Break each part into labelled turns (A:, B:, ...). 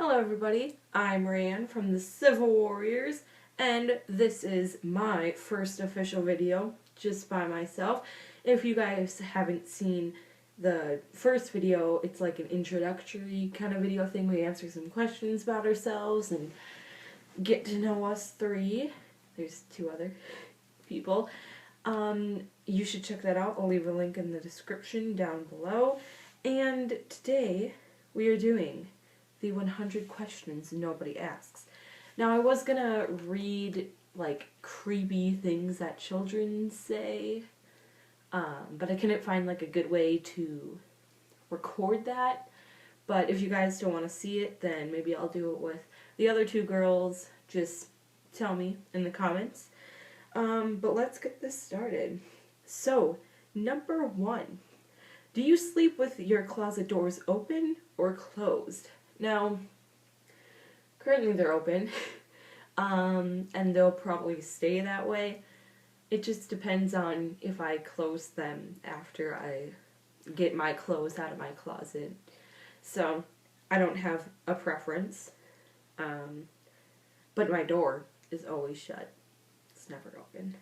A: Hello everybody, I'm Raeann from the Civil Warriors, and this is my first official video, just by myself. If you guys haven't seen the first video, it's like an introductory kind of video thing. We answer some questions about ourselves and get to know us three. There's two other people. You should check that out. I'll leave a link in the description down below. And today we are doing the 100 questions nobody asks. Now I was gonna read like creepy things that children say, but I couldn't find like a good way to record that. But if you guys don't want to see it, then maybe I'll do it with the other two girls. Just tell me in the comments. But let's get this started. So, number 1. Do you sleep with your closet doors open or closed? Now, currently they're open, and they'll probably stay that way. It just depends on if I close them after I get my clothes out of my closet. So, I don't have a preference, but my door is always shut. It's never open.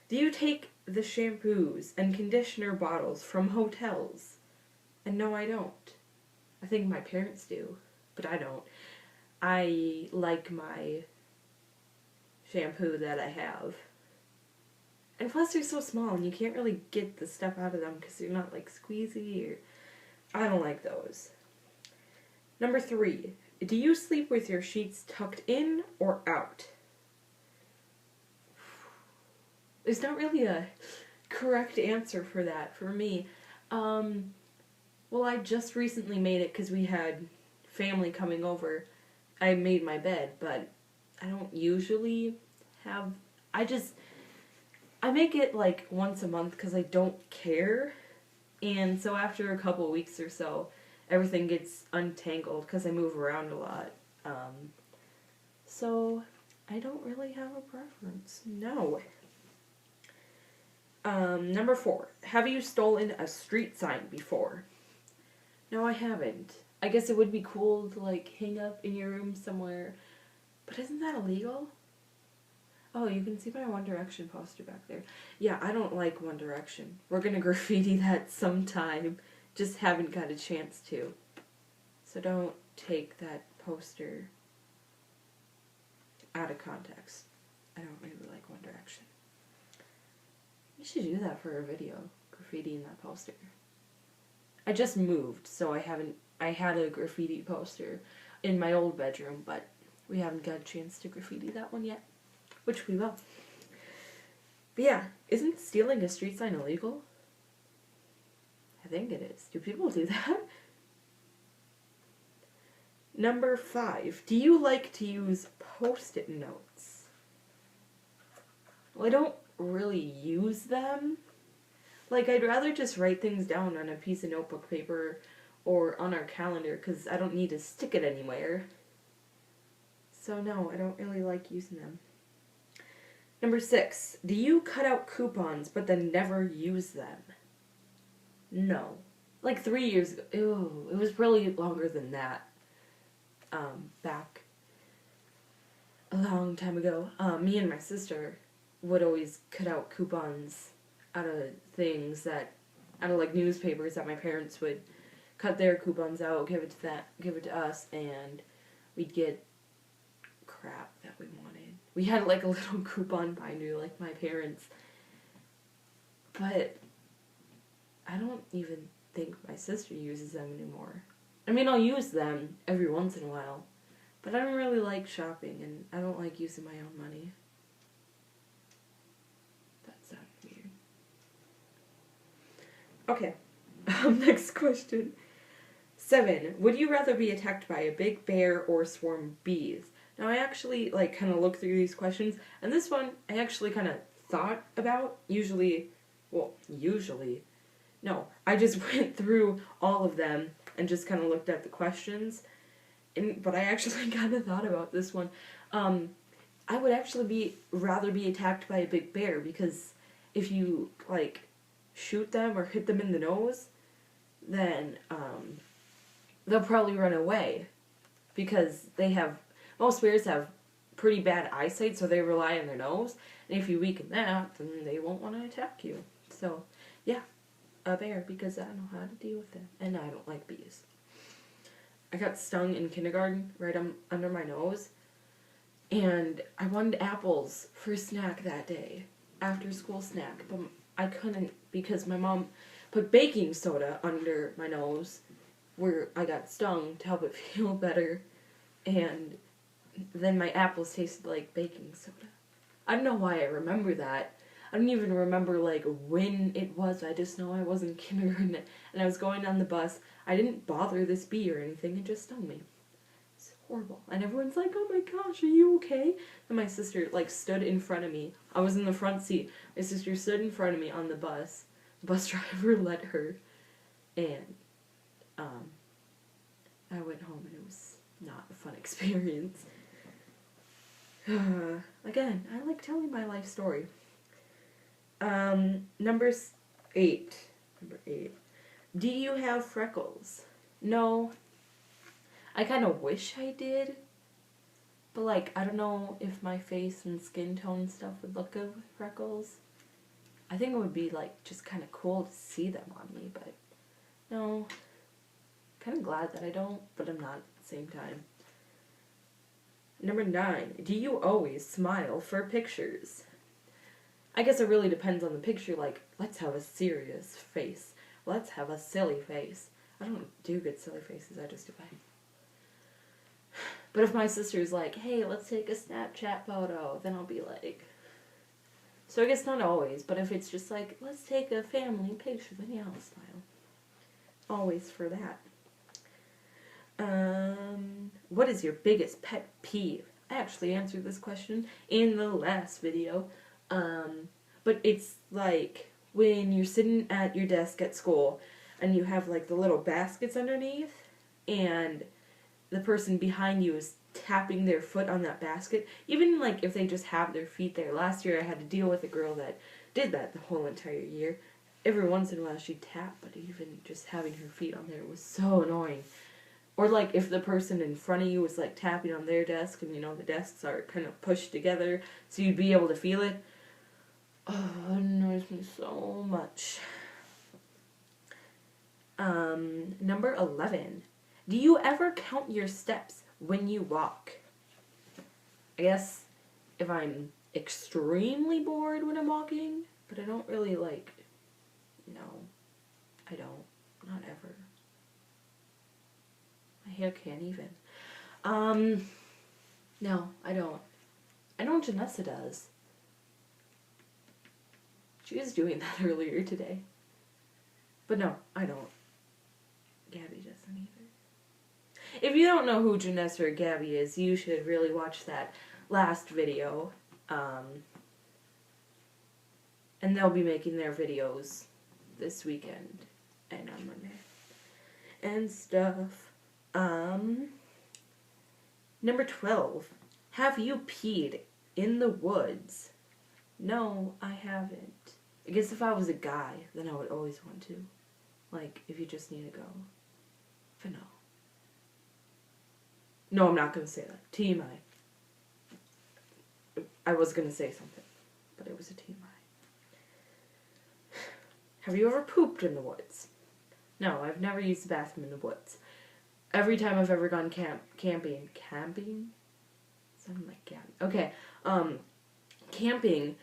A: Do you take the shampoos and conditioner bottles from hotels? And no, I don't. I think my parents do, but I don't. I like my shampoo that I have. And plus they're so small and you can't really get the stuff out of them because they're not like squeezy or... I don't like those. Number 3. Do you sleep with your sheets tucked in or out? There's not really a correct answer for that for me. Well, I just recently made it because we had family coming over. I made my bed, but I don't usually have... I make it like once a month because I don't care. And so after a couple weeks or so, everything gets untangled because I move around a lot. So I don't really have a preference. No. Number 4. Have you stolen a street sign before? No, I haven't. I guess it would be cool to like hang up in your room somewhere, but isn't that illegal? Oh, you can see my One Direction poster back there. Yeah, I don't like One Direction. We're gonna graffiti that sometime. Just haven't got a chance to. So don't take that poster out of context. I don't really like One Direction. You should do that for a video, graffitiing that poster. I just moved, so I had a graffiti poster in my old bedroom, but we haven't got a chance to graffiti that one yet, which we will. But yeah, isn't stealing a street sign illegal? I think it is. Do people do that? Number 5. Do you like to use Post-it notes? Well, I don't really use them. Like, I'd rather just write things down on a piece of notebook paper or on our calendar because I don't need to stick it anywhere. So no, I don't really like using them. Number 6. Do you cut out coupons but then never use them? No. Like 3 years ago. Ew, it was really longer than that. Back a long time ago. Me and my sister would always cut out coupons out of like newspapers that my parents would cut their coupons out, give it to us, and we'd get crap that we wanted. We had like a little coupon binder like my parents, but I don't even think my sister uses them anymore. I mean, I'll use them every once in a while, but I don't really like shopping and I don't like using my own money. Okay, next question. 7. Would you rather be attacked by a big bear or a swarm of bees? Now I actually like kind of looked through these questions, and this one I actually kind of thought about. No, I just went through all of them and just kind of looked at the questions, but I actually kind of thought about this one. I would actually rather be attacked by a big bear because if you like shoot them or hit them in the nose, then they'll probably run away. because most bears have pretty bad eyesight, so they rely on their nose. And if you weaken that, then they won't want to attack you. So, yeah, a bear, because I know how to deal with them. And I don't like bees. I got stung in kindergarten right under my nose. And I wanted apples for snack that day, after school snack. But I couldn't because my mom put baking soda under my nose where I got stung to help it feel better. And then my apples tasted like baking soda. I don't know why I remember that. I don't even remember like when it was. I just know I was in kindergarten and I was going on the bus. I didn't bother this bee or anything. It just stung me. It's horrible. And everyone's like, "Oh my gosh, are you okay?" And my sister like stood in front of me. I was in the front seat. My sister stood in front of me on the bus. The bus driver let her, and I went home and it was not a fun experience. Again, I like telling my life story. Number 8. Do you have freckles? No. I kind of wish I did. But, like, I don't know if my face and skin tone stuff would look good with freckles. I think it would be, like, just kind of cool to see them on me, but no. Kind of glad that I don't, but I'm not at the same time. Number 9. Do you always smile for pictures? I guess it really depends on the picture. Like, let's have a serious face. Let's have a silly face. I don't do good silly faces. I just do bad. But if my sister's like, "Hey, let's take a Snapchat photo," then I'll be like... So I guess not always, but if it's just like, "Let's take a family picture," then yeah, I'll smile. Always for that. What is your biggest pet peeve? I actually answered this question in the last video. But it's like when you're sitting at your desk at school and you have like the little baskets underneath and the person behind you is tapping their foot on that basket. Even like if they just have their feet there. Last year I had to deal with a girl that did that the whole entire year. Every once in a while she'd tap, but even just having her feet on there was so annoying. Or like if the person in front of you was like tapping on their desk and you know the desks are kind of pushed together so you'd be able to feel it. Oh, it annoys me so much. Number 11. Do you ever count your steps when you walk? I guess if I'm extremely bored when I'm walking, but I don't really like, no, I don't, not ever. My hair can't even. No, I don't. I know Janessa does. She was doing that earlier today. But no, I don't. Gabby doesn't either. If you don't know who Janessa or Gabby is, you should really watch that last video. And they'll be making their videos this weekend and on Monday. And stuff. Number 12. Have you peed in the woods? No, I haven't. I guess if I was a guy, then I would always want to. Like, if you just need to go. But no. No, I'm not going to say that. TMI. I was going to say something, but it was a TMI. Have you ever pooped in the woods? No, I've never used the bathroom in the woods. Every time I've ever gone camping? Something like camping. Okay, camping,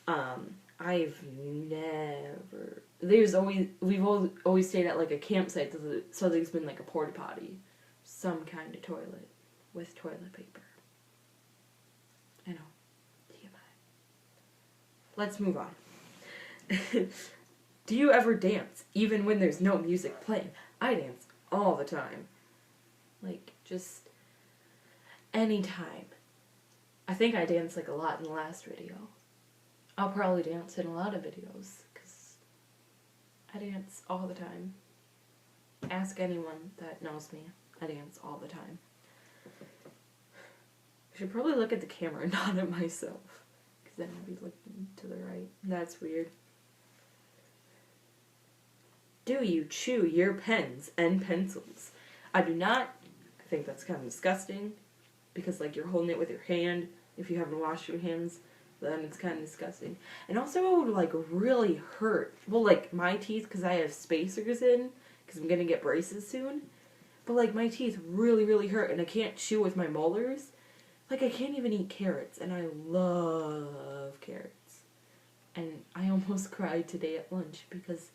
A: I've never... We've always stayed at like a campsite, so there's been like a porta potty. Some kind of toilet with toilet paper. I know. TMI. Let's move on. Do you ever dance, even when there's no music playing? I dance all the time. Like, just anytime. I think I danced like a lot in the last video. I'll probably dance in a lot of videos, because I dance all the time. Ask anyone that knows me. I dance all the time. I should probably look at the camera, not at myself, because then I'll be looking to the right. That's weird. Do you chew your pens and pencils? I do not. I think that's kind of disgusting because, like, you're holding it with your hand. If you haven't washed your hands, then it's kind of disgusting. And also it would, like, really hurt. Well, like, my teeth, because I have spacers in, because I'm going to get braces soon. But, like, my teeth really, really hurt, and I can't chew with my molars. Like, I can't even eat carrots, and I love carrots. And I almost cried today at lunch because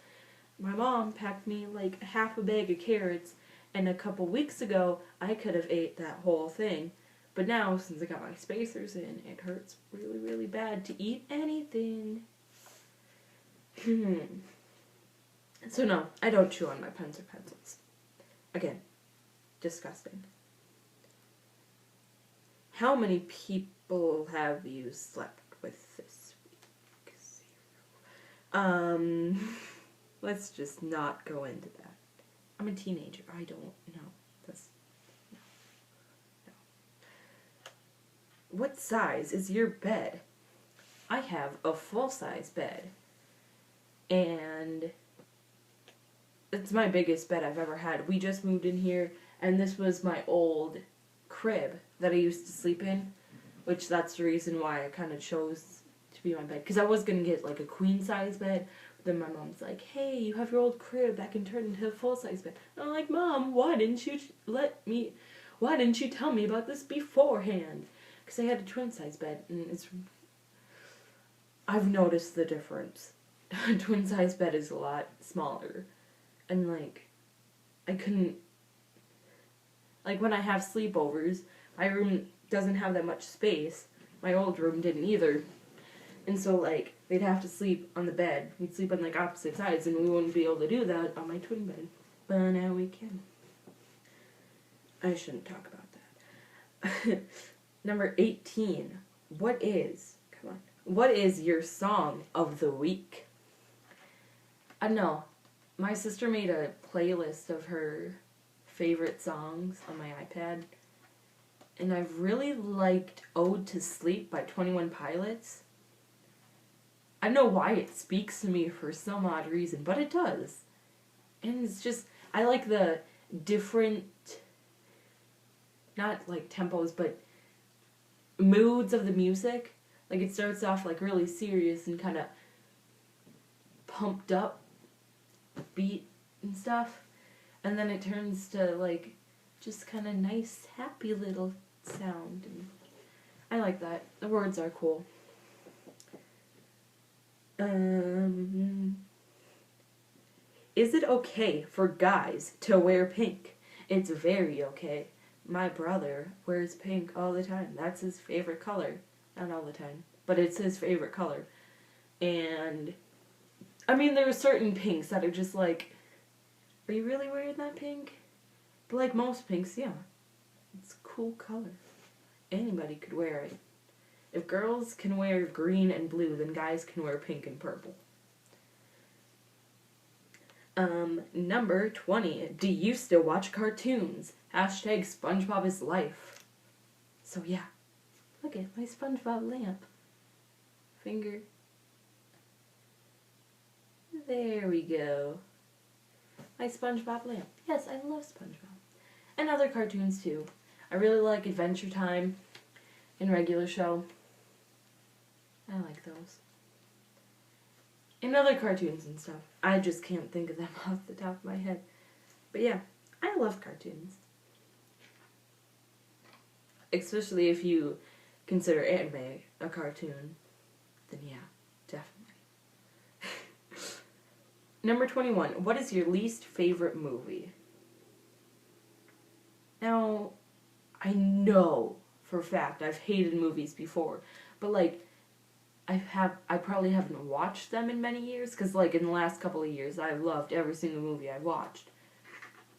A: my mom packed me, like, half a bag of carrots, and a couple weeks ago, I could have ate that whole thing. But now, since I got my spacers in, it hurts really, really bad to eat anything. So no, I don't chew on my pens or pencils. Again, disgusting. How many people have you slept with this week? 0. Let's just not go into that. I'm a teenager. I don't know. No. What size is your bed? I have a full-size bed. And it's my biggest bed I've ever had. We just moved in here, and this was my old crib that I used to sleep in, which that's the reason why I kind of chose to be my bed. Because I was going to get, like, a queen-size bed, but then my mom's like, hey, you have your old crib that can turn into a full-size bed. And I'm like, Mom, why didn't you tell me about this beforehand? Because I had a twin-size bed, and I've noticed the difference. A twin-size bed is a lot smaller. And, like, I couldn't, like, when I have sleepovers, my room doesn't have that much space. My old room didn't either. And so, like, they'd have to sleep on the bed. We'd sleep on, like, opposite sides, and we wouldn't be able to do that on my twin bed. But now we can. I shouldn't talk about that. Number 18. What is your song of the week? I don't know. My sister made a playlist of her favorite songs on my iPad, and I've really liked Ode to Sleep by 21 Pilots. I don't know why it speaks to me for some odd reason, but it does. And it's just, I like the different, not like tempos, but moods of the music. Like, it starts off, like, really serious and kind of pumped up beat and stuff, and then it turns to, like, just kind of nice, happy little sound, and I like that. The words are cool. Is it okay for guys to wear pink? It's very okay. My brother wears pink all the time. That's his favorite color. Not all the time, but it's his favorite color. And I mean, there are certain pinks that are just like, are you really wearing that pink? But like most pinks, yeah. It's a cool color. Anybody could wear it. If girls can wear green and blue, then guys can wear pink and purple. Number 20. Do you still watch cartoons? Hashtag SpongeBob is life. So yeah. Look at my SpongeBob lamp. Finger. There we go. My SpongeBob lamp. Yes, I love SpongeBob. And other cartoons too. I really like Adventure Time and Regular Show. I like those. And other cartoons and stuff. I just can't think of them off the top of my head. But yeah, I love cartoons. Especially if you consider anime a cartoon. Then yeah, definitely. Number 21. What is your least favorite movie? Now, I know for a fact I've hated movies before, but like, I probably haven't watched them in many years, because like in the last couple of years I've loved every single movie I've watched.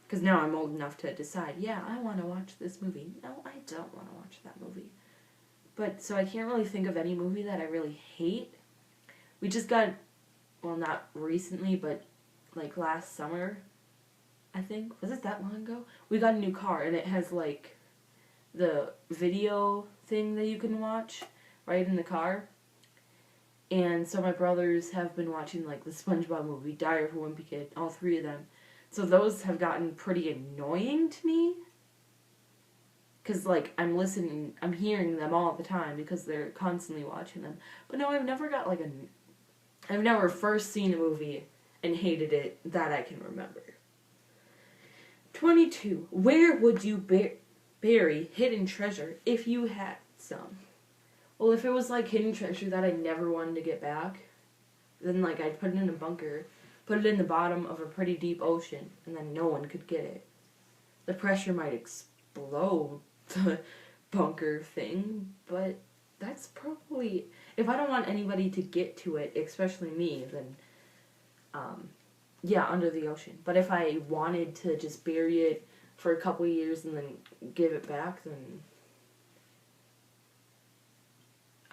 A: Because now I'm old enough to decide, yeah, I want to watch this movie. No, I don't want to watch that movie. But, so I can't really think of any movie that I really hate. We just got, well, not recently, but like last summer, I think. Was it that long ago? We got a new car, and it has like the video thing that you can watch right in the car. And so my brothers have been watching like the SpongeBob movie, Diary of a Wimpy Kid, all three of them. So those have gotten pretty annoying to me. because, like, I'm hearing them all the time because they're constantly watching them. But no, I've never first seen a movie and hated it that I can remember. 22. Where would you bury hidden treasure if you had some? Well, if it was, like, hidden treasure that I never wanted to get back, then, like, I'd put it in a bunker, put it in the bottom of a pretty deep ocean, and then no one could get it. The pressure might explode the bunker thing, but that's probably... If I don't want anybody to get to it, especially me, then, yeah, under the ocean. But if I wanted to just bury it for a couple of years and then give it back, then...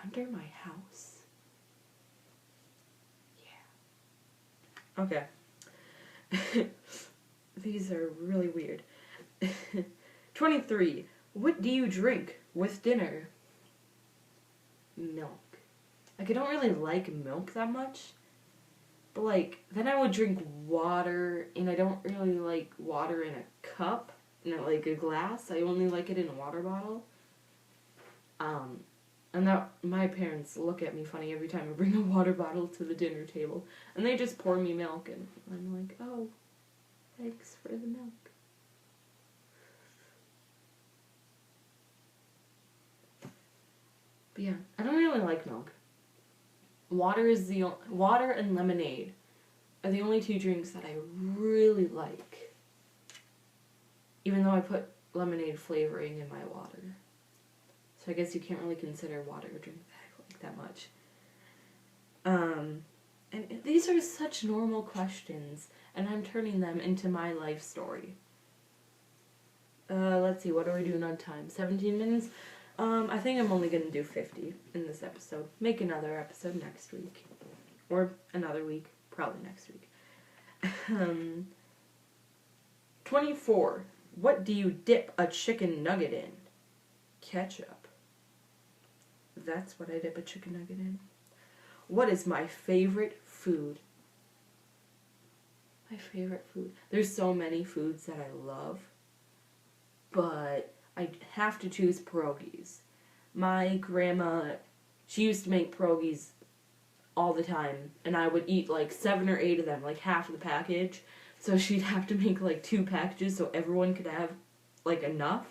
A: Under my house. Yeah. Okay. These are really weird. 23. What do you drink with dinner? Milk. Like, I don't really like milk that much. But, like, then I would drink water, and I don't really like water in a cup, like a glass. I only like it in a water bottle. And that my parents look at me funny every time I bring a water bottle to the dinner table. And they just pour me milk, and I'm like, oh, thanks for the milk. But yeah, I don't really like milk. Water and lemonade are the only two drinks that I really like. Even though I put lemonade flavoring in my water. So I guess you can't really consider water a drink that I like that much. And these are such normal questions, and I'm turning them into my life story. Let's see, what are we doing on time? 17 minutes? I think I'm only going to do 50 in this episode. Make another episode next week. Or another week. Probably next week. 24. What do you dip a chicken nugget in? Ketchup. That's what I dip a chicken nugget in. What is my favorite food? My favorite food. There's so many foods that I love. But I have to choose pierogies. My grandma, she used to make pierogies all the time. And I would eat like 7 or 8 of them, like half of the package. So she'd have to make like 2 packages so everyone could have like enough.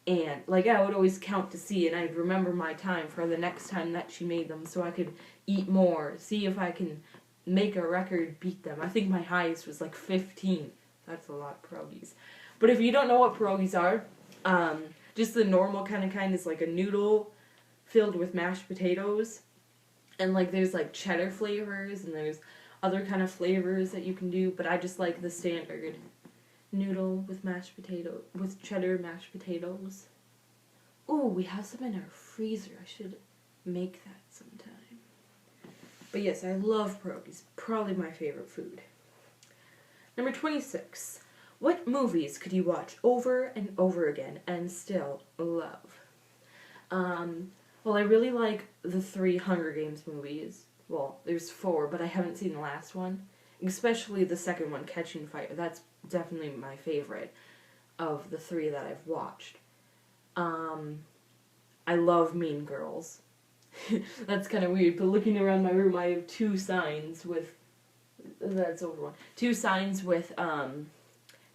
A: And, like, I would always count to see, and I'd remember my time for the next time that she made them so I could eat more, see if I can make a record, beat them. I think my highest was, like, 15. That's a lot of pierogies. But if you don't know what pierogies are, just the normal kind is, like, a noodle filled with mashed potatoes. And, like, there's, like, cheddar flavors, and there's other kind of flavors that you can do, but I just like the standard noodle with with cheddar mashed potatoes. Oh, we have some in our freezer. I should make that sometime. But yes, I love pierogies. Probably my favorite food. Number 26. What movies could you watch over and over again and still love? Well, I really like the 3 Hunger Games movies. Well, there's 4, but I haven't seen the last one. Especially the second one, Catching Fire. That's definitely my favorite of the 3 that I've watched. I love Mean Girls. That's kind of weird, but looking around my room, I have 2 signs with... That's over one. 2 signs with,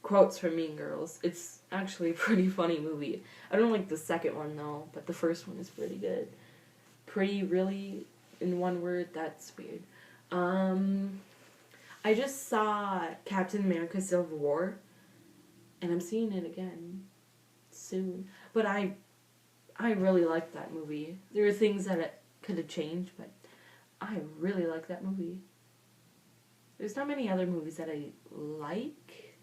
A: quotes from Mean Girls. It's actually a pretty funny movie. I don't like the second one, though, but the first one is pretty good. Pretty, really, in one word, that's weird. I just saw Captain America Civil War, and I'm seeing it again soon. But I really liked that movie. There are things that it could have changed, but I really like that movie. There's not many other movies that I like,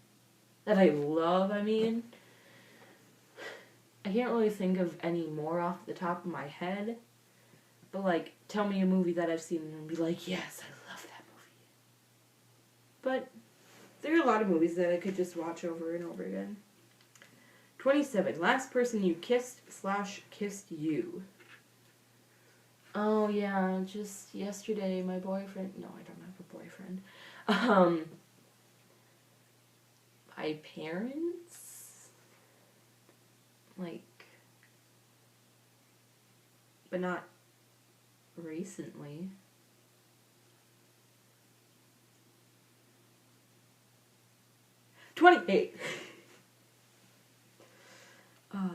A: that I love, I mean. I can't really think of any more off the top of my head, but, like, tell me a movie that I've seen and be like, yes, I love that movie. But there are a lot of movies that I could just watch over and over again. 27. Last person you kissed/kissed you. Oh, yeah, just yesterday, my boyfriend... No, I don't have a boyfriend. My parents? like, but not recently. $28.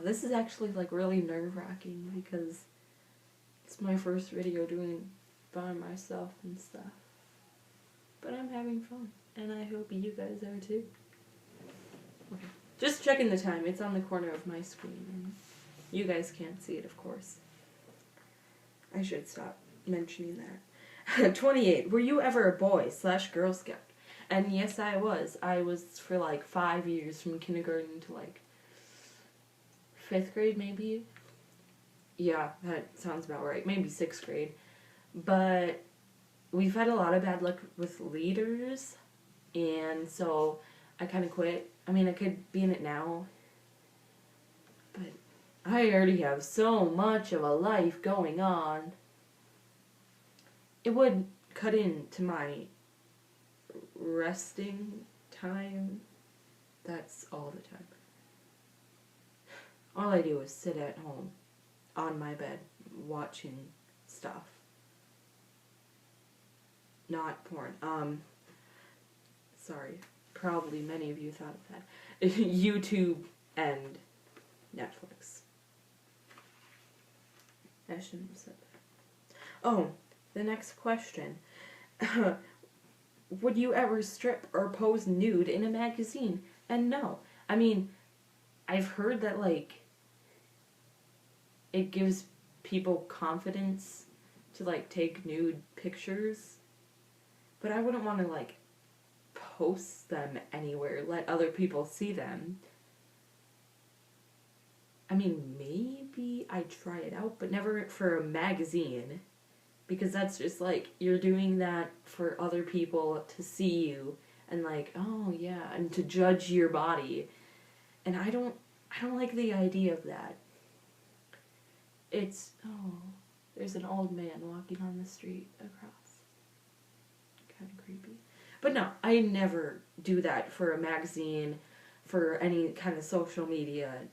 A: This is actually like really nerve-wracking because it's my first video doing by myself and stuff. But I'm having fun, and I hope you guys are too. Okay. Just checking the time. It's on the corner of my screen, and you guys can't see it, of course. I should stop mentioning that. 28. Were you ever a boy/Girl Scout? And yes, I was. I was for like 5 years, from kindergarten to like 5th grade, maybe. Yeah, that sounds about right. Maybe 6th grade. But we've had a lot of bad luck with leaders, and so I kind of quit. I mean, I could be in it now, but I already have so much of a life going on. It would cut into my resting time. That's all the time. All I do is sit at home on my bed watching stuff. Not porn. Sorry. Probably many of you thought of that. YouTube and Netflix. I shouldn't have said that. Oh, the next question. Would you ever strip or pose nude in a magazine? And no. I mean, I've heard that, like, it gives people confidence to, like, take nude pictures. But I wouldn't want to, like, post them anywhere, let other people see them. I mean, maybe I'd try it out, but never for a magazine. Because that's just, like, you're doing that for other people to see you. And, like, oh, yeah, and to judge your body. And I don't like the idea of that. It's, oh, there's an old man walking on the street across. Kind of creepy. But no, I never do that for a magazine, for any kind of social media.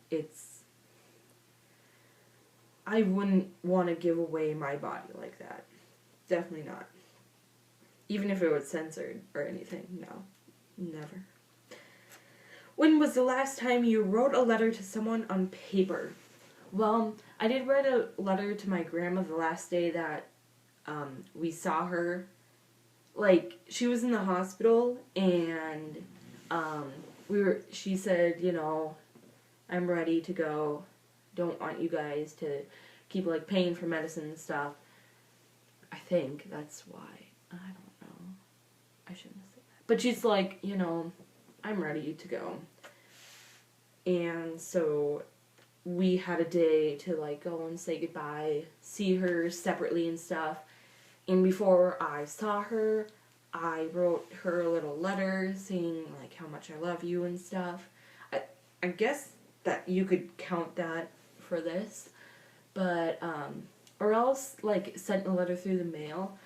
A: I wouldn't want to give away my body like that. Definitely not. Even if it was censored or anything. No. Never. When was the last time you wrote a letter to someone on paper? Well, I did write a letter to my grandma the last day that we saw her. Like, she was in the hospital, and she said, you know, I'm ready to go. Don't want you guys to keep, like, paying for medicine and stuff. I think that's why. I don't know. I shouldn't have said that. But she's like, you know, I'm ready to go. And so we had a day to, like, go and say goodbye, see her separately and stuff. And before I saw her, I wrote her a little letter saying, like, how much I love you and stuff. I guess that you could count that for this. But, or else, like, sent a letter through the mail.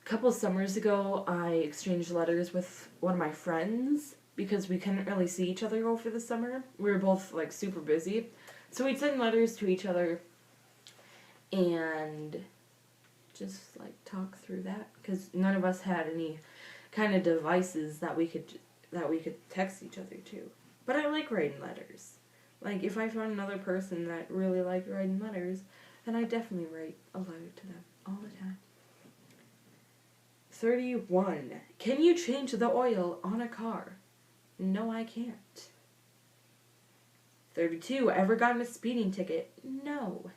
A: A couple summers ago, I exchanged letters with one of my friends because we couldn't really see each other over the summer. We were both, like, super busy. So we'd send letters to each other and just, like, talk through that, because none of us had any kind of devices that we could text each other to. But I like writing letters. Like, if I found another person that really liked writing letters, then I definitely write a letter to them all the time. 31. Can you change the oil on a car? No, I can't. 32. Ever gotten a speeding ticket? No.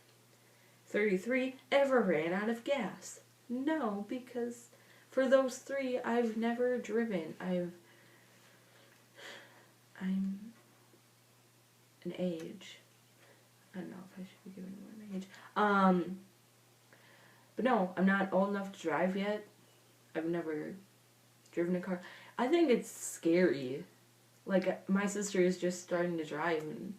A: 33. Ever ran out of gas? No, because for those 3, I've never driven. I'm an age. I don't know if I should be giving away my age. But no, I'm not old enough to drive yet. I've never driven a car. I think it's scary. Like, my sister is just starting to drive, and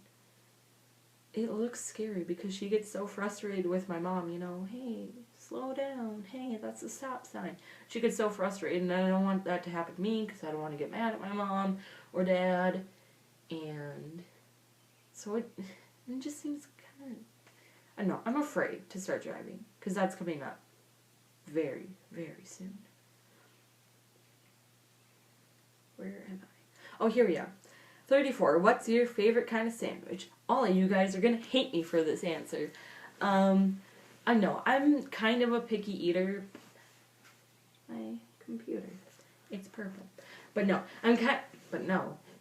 A: it looks scary because she gets so frustrated with my mom, you know, hey, slow down, hey, that's a stop sign. She gets so frustrated, and I don't want that to happen to me because I don't want to get mad at my mom or dad, and so It just seems kind of... I don't know. I'm afraid to start driving because that's coming up very, very soon. Where am I? Oh, here we are. 34. What's your favorite kind of sandwich? All of you guys are going to hate me for this answer. I know. I'm kind of a picky eater. My computer. It's purple. But no.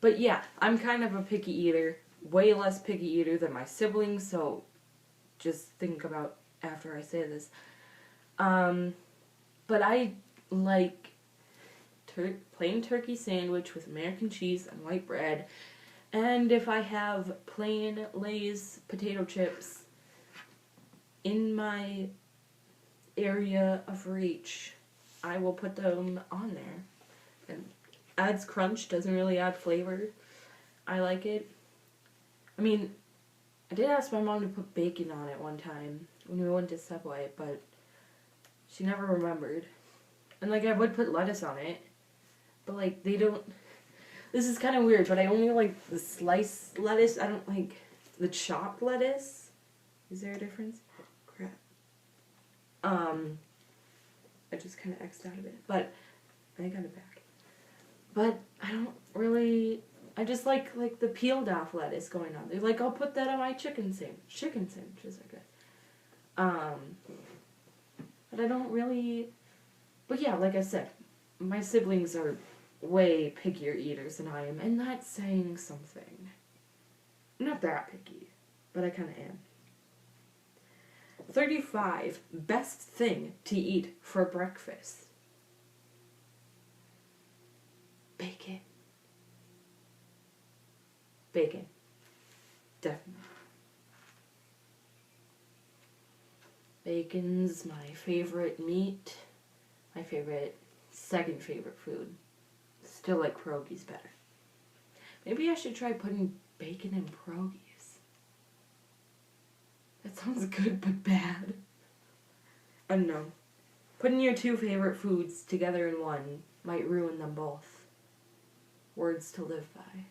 A: But yeah, I'm kind of a picky eater. Way less picky eater than my siblings, so just think about after I say this. But I like plain turkey sandwich with American cheese and white bread. And if I have plain Lay's potato chips in my area of reach, I will put them on there. And adds crunch, doesn't really add flavor. I like it. I mean, I did ask my mom to put bacon on it one time when we went to Subway, but she never remembered. And like, I would put lettuce on it, but like, they don't... This is kind of weird, but I only like the sliced lettuce. I don't like the chopped lettuce. Is there a difference? Oh, crap. I just kind of X'd out of it, but I got it back. But I don't really... I just like the peeled off lettuce going on there. Like, I'll put that on my chicken sandwich. Chicken sandwiches are good. But I don't really... But yeah, like I said, my siblings are way pickier eaters than I am, and that's saying something. I'm not that picky, but I kind of am. 35. Best thing to eat for breakfast. Bacon. Bacon. Definitely. Bacon's my favorite meat. My second favorite food. Still like pierogies better. Maybe I should try putting bacon in pierogies. That sounds good but bad. I don't know. Putting your two favorite foods together in one might ruin them both. Words to live by.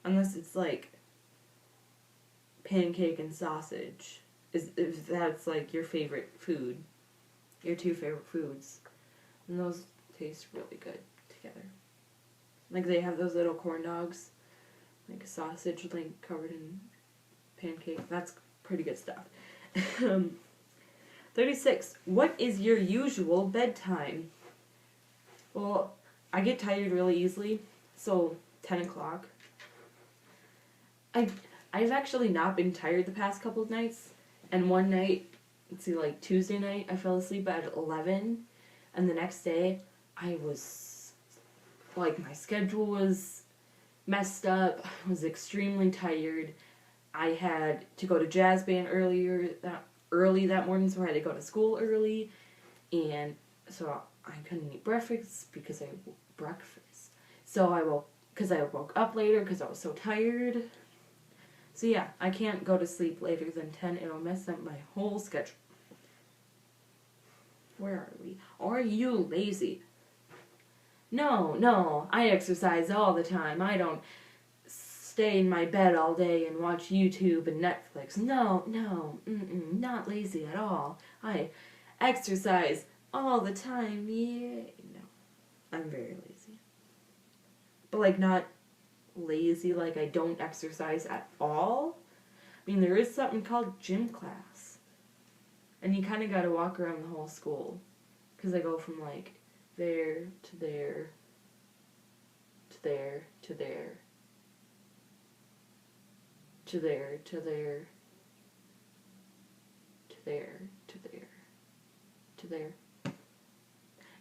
A: Unless it's like pancake and sausage. If that's like your favorite food. Your two favorite foods. And those taste really good together. Like they have those little corn dogs. Like a sausage like covered in pancake. That's pretty good stuff. 36. What is your usual bedtime? Well, I get tired really easily. So 10 o'clock. I've actually not been tired the past couple of nights. And one night, let's see, like Tuesday night, I fell asleep at 11. And the next day, I was, like, my schedule was messed up. I was extremely tired. I had to go to jazz band early that morning, so I had to go to school early. And so I couldn't eat breakfast because I woke up later because I was so tired. So yeah, I can't go to sleep later than 10. It'll mess up my whole schedule. Where are we? Are you lazy? No, I exercise all the time. I don't stay in my bed all day and watch YouTube and Netflix. No, not lazy at all. I exercise all the time. Yeah, no, I'm very lazy. But like not lazy like I don't exercise at all. I mean, there is something called gym class. And you kind of got to walk around the whole school. Because I go from like there to there to there to there to there to there to there to there to there.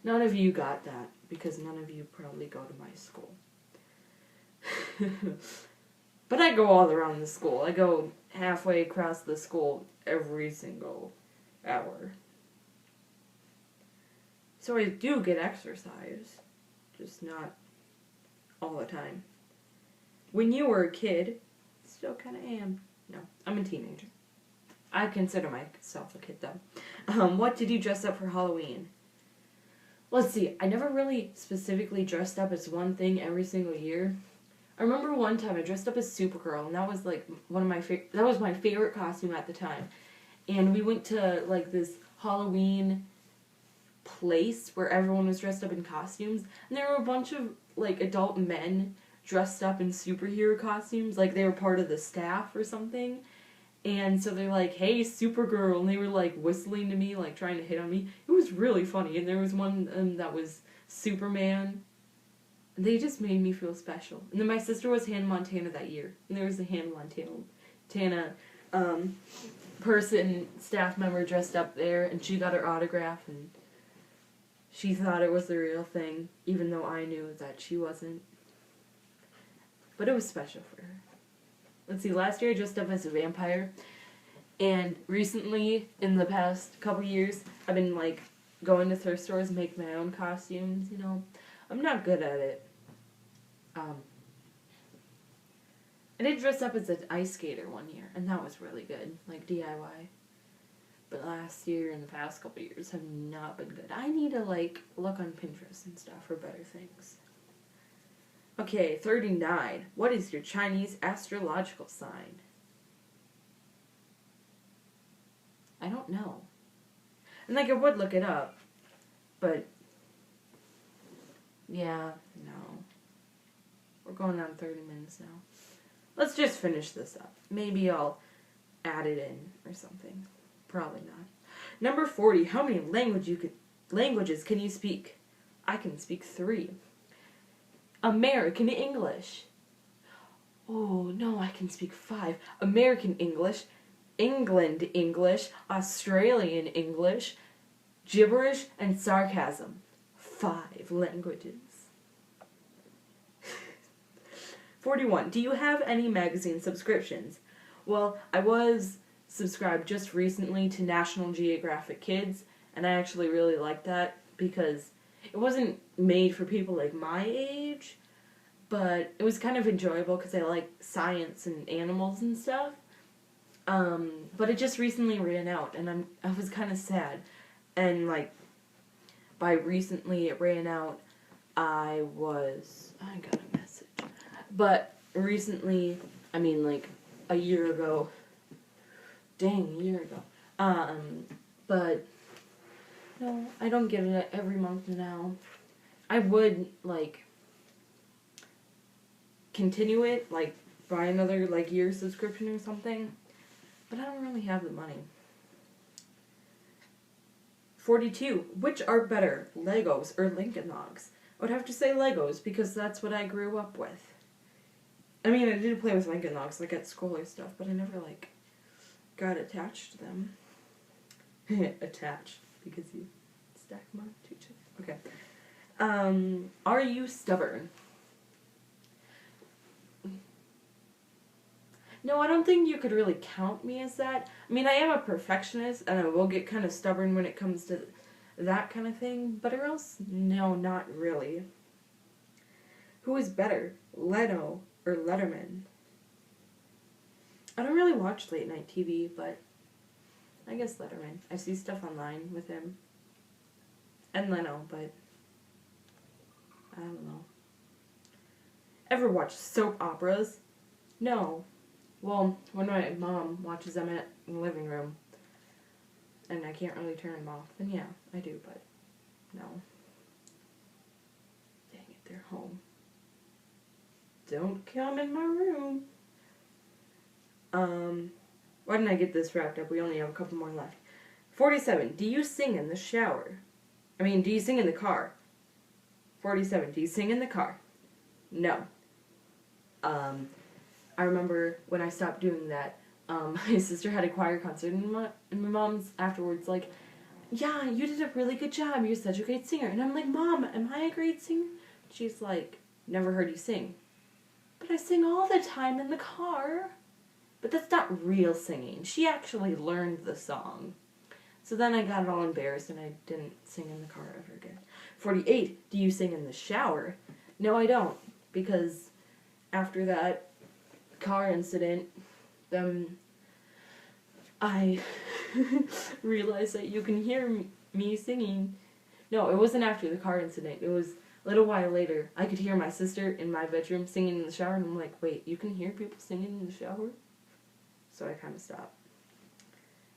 A: None of you got that because none of you probably go to my school. But I go all around the school. I go halfway across the school every single hour. So I do get exercise, just not all the time. When you were a kid, still kind of am. No, I'm a teenager. I consider myself a kid though. What did you dress up for Halloween? Let's see, I never really specifically dressed up as one thing every single year. I remember one time I dressed up as Supergirl, and that was like that was my favorite costume at the time. And we went to like this Halloween place where everyone was dressed up in costumes, and there were a bunch of like adult men dressed up in superhero costumes, like they were part of the staff or something. And so they're like, "Hey, Supergirl," and they were like whistling to me, like trying to hit on me. It was really funny. And there was one that was Superman. They just made me feel special. And then my sister was Hannah Montana that year, and there was a Hannah Montana staff member dressed up there, and she got her autograph, and she thought it was the real thing, even though I knew that she wasn't. But it was special for her. Let's see, last year I dressed up as a vampire, and recently, in the past couple years, I've been like going to thrift stores and making my own costumes, you know. I'm not good at it. I did dress up as an ice skater one year, and that was really good, like DIY. But last year and the past couple years have not been good. I need to like look on Pinterest and stuff for better things. Okay, 39. What is your Chinese astrological sign? I don't know. And like I would look it up, but yeah, no. We're going on 30 minutes now. Let's just finish this up. Maybe I'll add it in or something. Probably not. Number 40. How many languages can you speak? I can speak 3. American English. Oh, no, I can speak 5. American English, England English, Australian English, gibberish, and sarcasm. 5 languages. 41. Do you have any magazine subscriptions? Well, I was subscribed just recently to National Geographic Kids, and I actually really liked that because it wasn't made for people like my age, but it was kind of enjoyable because I like science and animals and stuff. But it just recently ran out, and I was kind of sad. And like by recently it ran out, I got a message. But recently, I mean like a year ago. Dang, a year ago. But no, I don't get it every month now. I would like continue it, like buy another like year subscription or something, but I don't really have the money. 42. Which are better, Legos or Lincoln Logs? I would have to say Legos because that's what I grew up with. I mean, I did play with Lincoln Logs like at school or stuff, but I never like got attached to them. Attached because you stack them on to each other. Okay. Are you stubborn? No, I don't think you could really count me as that. I mean, I am a perfectionist, and I will get kind of stubborn when it comes to that kind of thing, but or else, no, not really. Who is better, Leno or Letterman? I don't really watch late night TV, but I guess Letterman. I see stuff online with him. And Leno, but I don't know. Ever watch soap operas? No. Well, when my mom watches them in the living room, and I can't really turn them off, then yeah, I do, but no. Dang it, they're home. Don't come in my room. Why didn't I get this wrapped up? We only have a couple more left. 47. Do you sing in the shower? I mean, do you sing in the car? 47. Do you sing in the car? No. I remember when I stopped doing that, my sister had a choir concert, and my mom's afterwards like, yeah, you did a really good job. You're such a great singer. And I'm like, Mom, am I a great singer? She's like, never heard you sing. But I sing all the time in the car. But that's not real singing. She actually learned the song. So then I got all embarrassed and I didn't sing in the car ever again. 48. Do you sing in the shower? No, I don't. Because after that car incident, I realized that you can hear me singing. No, it wasn't after the car incident. It was A little while later, I could hear my sister in my bedroom singing in the shower, and I'm like, wait, you can hear people singing in the shower? So I kind of stopped.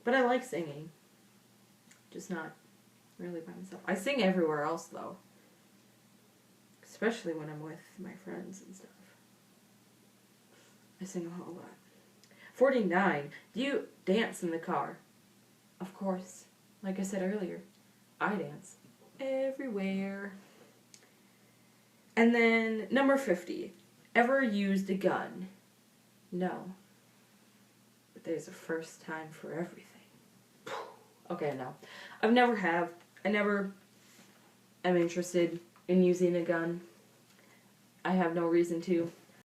A: But I like singing. Just not really by myself. I sing everywhere else, though. Especially when I'm with my friends and stuff. I sing a whole lot. 49. Do you dance in the car? Of course. Like I said earlier, I dance everywhere. And then number 50. Ever used a gun? No. But there's a first time for everything. Okay, no. I've never have. I never am interested in using a gun. I have no reason to.